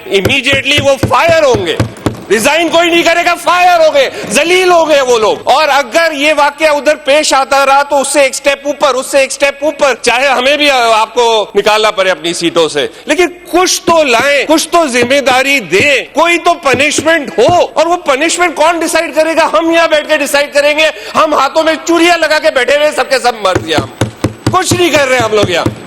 Immediately वो fire होंगे, resign कोई नहीं करेगा, फायर हो गए, जलील हो गए वो लोग। और अगर ये वाकया उधर पेश आता रहा तो उससे एक स्टेप ऊपर, उससे एक स्टेप ऊपर, चाहे हमें भी आपको निकालना पड़े अपनी सीटों से, लेकिन कुछ तो लाएं, कुछ तो जिम्मेदारी दें, कोई तो पनिशमेंट हो। और वो पनिशमेंट कौन डिसाइड करेगा? हम यहाँ बैठ के डिसाइड करेंगे। हम हाथों में चूड़ियां लगा के बैठे हुए सबके सब मर गया, हम कुछ नहीं कर रहे हम लोग यहाँ।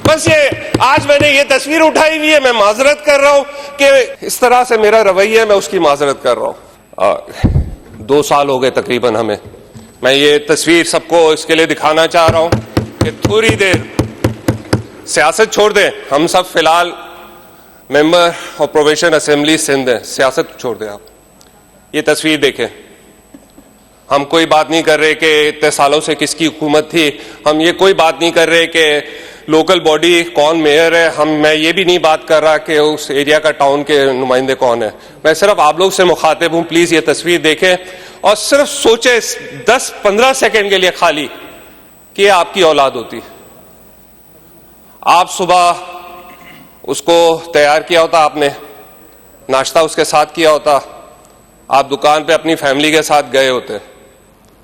बस ये आज मैंने ये तस्वीर उठाई हुई है, मैं माजरत कर रहा हूं कि इस तरह से मेरा रवैया, मैं उसकी माजरत कर रहा हूं। 2 साल हो गए तकरीबन हमें। मैं ये तस्वीर सबको इसके लिए दिखाना चाह रहा हूं कि थोड़ी देर सियासत छोड़ दें। हम सब फिलहाल member of provincial assembly Sindh हैं, सियासत छोड़ दें आप। ये तस्वीर देखें, हम कोई बात नहीं कर रहे कि इतने सालों से किसकी हुकूमत थी, हम ये कोई बात नहीं कर रहे कि लोकल बॉडी कौन मेयर है, मैं ये भी नहीं बात कर रहा कि उस एरिया का टाउन के नुमाइंदे कौन है। मैं सिर्फ आप लोग से मुखातिब हूं, प्लीज ये तस्वीर देखें और सिर्फ सोचे 10-15 सेकंड के लिए खाली कि ये आपकी औलाद होती। आप सुबह उसको तैयार किया होता, आपने नाश्ता उसके साथ किया होता, आप दुकान पे अपनी फैमिली के साथ गए होते,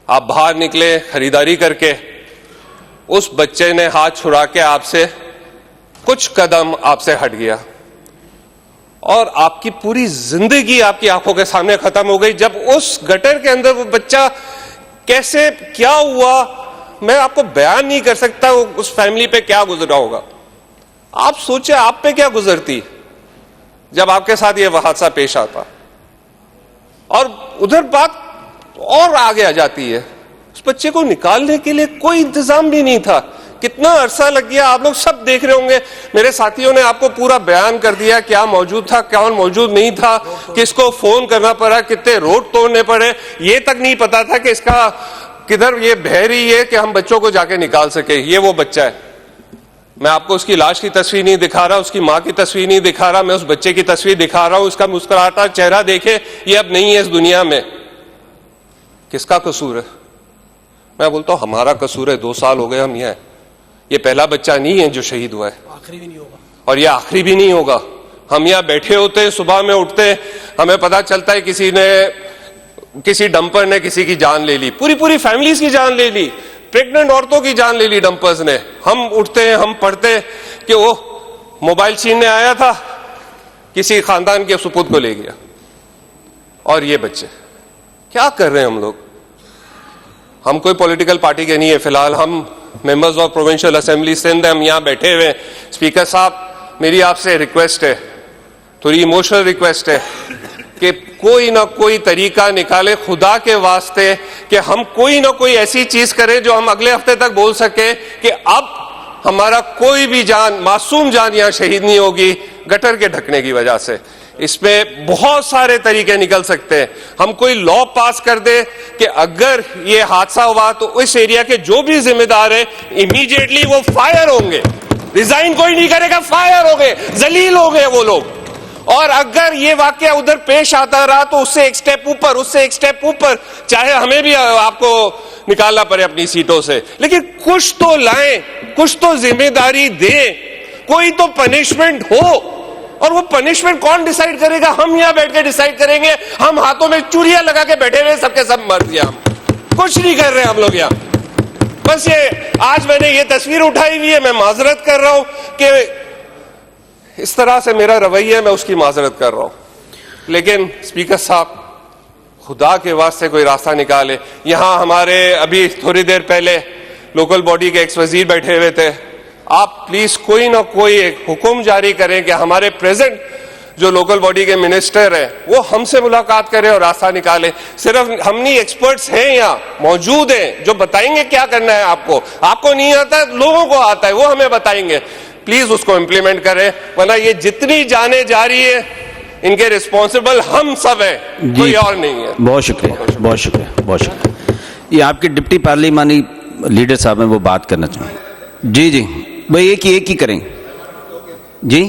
आप बाहर निकले खरीदारी करके, उस बच्चे ने हाथ छुड़ा के आपसे कुछ कदम आपसे हट गया और आपकी पूरी जिंदगी आपकी आंखों के सामने खत्म हो गई। जब उस गटर के अंदर वो बच्चा कैसे क्या हुआ, मैं आपको बयान नहीं कर सकता उस फैमिली पे क्या गुजरा होगा। आप सोचे आप पे क्या गुजरती जब आपके साथ ये हादसा पेश आता। और उधर बात और आगे आ जाती है, उस बच्चे को निकालने के लिए कोई इंतजाम भी नहीं था। कितना अरसा लग गया, आप लोग सब देख रहे होंगे, मेरे साथियों ने आपको पूरा बयान कर दिया, क्या मौजूद था, कौन मौजूद नहीं था, किसको फोन करना पड़ा, कितने रोड तोड़ने पड़े, ये तक नहीं पता था कि इसका किधर ये बह रही है कि हम बच्चों को जाके निकाल सके। ये वो बच्चा है, मैं आपको उसकी लाश की तस्वीर नहीं दिखा रहा, उसकी मां की तस्वीर नहीं दिखा रहा, मैं उस बच्चे की तस्वीर दिखा रहा हूं। उसका मुस्कुराता चेहरा देखे, ये अब नहीं है इस दुनिया में। किसका कसूर है? मैं बोलता हूं हमारा कसूर है। 2 साल हो गए हम यहाँ। ये पहला बच्चा नहीं है जो शहीद हुआ है, आखिरी भी नहीं होगा और ये आखिरी भी नहीं होगा। हम यहाँ बैठे होते हैं, सुबह में उठते हैं, हमें पता चलता है किसी डंपर ने किसी की जान ले ली, पूरी फैमिलीज की जान ले ली, प्रेग्नेंट औरतों की जान ले ली डंपर्स ने। हम उठते हैं, हम पढ़ते हैं कि वो मोबाइल छीनने आया था, किसी खानदान के सुपुत को ले गया। और ये बच्चे क्या कर रहे हैं हम लोग? हम कोई पॉलिटिकल पार्टी के नहीं है, फिलहाल हम members of provincial assembly Sindh, हम यहाँ बैठे हुए हैं। स्पीकर साहब, मेरी आपसे रिक्वेस्ट है, थोड़ी इमोशनल रिक्वेस्ट है कि कोई ना कोई तरीका निकाले खुदा के वास्ते कि हम कोई ना कोई ऐसी चीज करें जो हम अगले हफ्ते तक बोल सके कि अब हमारा कोई भी जान, मासूम जान यहाँ शहीद नहीं होगी गटर के ढकने की वजह से। इसमें बहुत सारे तरीके निकल सकते हैं। हम कोई लॉ पास कर दे कि अगर ये हादसा हुआ तो इस एरिया के जो भी जिम्मेदार है इमीडिएटली वो फायर होंगे, रिजाइन कोई नहीं करेगा, फायर हो गए, जलील हो गए वो लोग। और अगर ये वाकया उधर पेश आता रहा तो उससे एक स्टेप ऊपर, उससे एक स्टेप ऊपर, चाहे हमें भी आपको निकालना पड़े अपनी सीटों से, लेकिन कुछ तो लाएं, कुछ तो जिम्मेदारी दें, कोई तो पनिशमेंट हो। और वो पनिशमेंट कौन डिसाइड करेगा? हम यहाँ बैठ के डिसाइड करेंगे। हम हाथों में चूड़ियां लगा के बैठे हुए सबके सब मर गया, हम कुछ नहीं कर रहे हम लोग यहाँ। बस ये आज मैंने ये तस्वीर उठाई हुई है, मैं माजरत कर रहा हूं कि इस तरह से मेरा रवैया, मैं उसकी माजरत कर रहा हूं। लेकिन स्पीकर साहब, खुदा के वास्ते कोई रास्ता निकाले। यहां हमारे अभी थोड़ी देर पहले लोकल बॉडी के एक्स वजीर बैठे हुए थे। आप प्लीज कोई ना कोई एक हुक्म जारी करें कि हमारे प्रेजेंट जो लोकल बॉडी के मिनिस्टर हैं वो हमसे मुलाकात करें और रास्ता निकालें। सिर्फ हम नहीं, एक्सपर्ट्स हैं यहाँ मौजूद हैं जो बताएंगे क्या करना है। आपको नहीं आता, लोगों को आता है, वो हमें बताएंगे। प्लीज उसको इम्प्लीमेंट करें, वरना ये जितनी जाने जा रही है इनके रिस्पॉन्सिबल हम सब हैं, कोई और नहीं है। बहुत शुक्रिया, बहुत शुक्रिया, बहुत शुक्रिया। ये आपके डिप्टी पार्लिमानी लीडर साहब हैं, वो बात करना चाहेंगे। जी जी भाई, एक ही करें जी।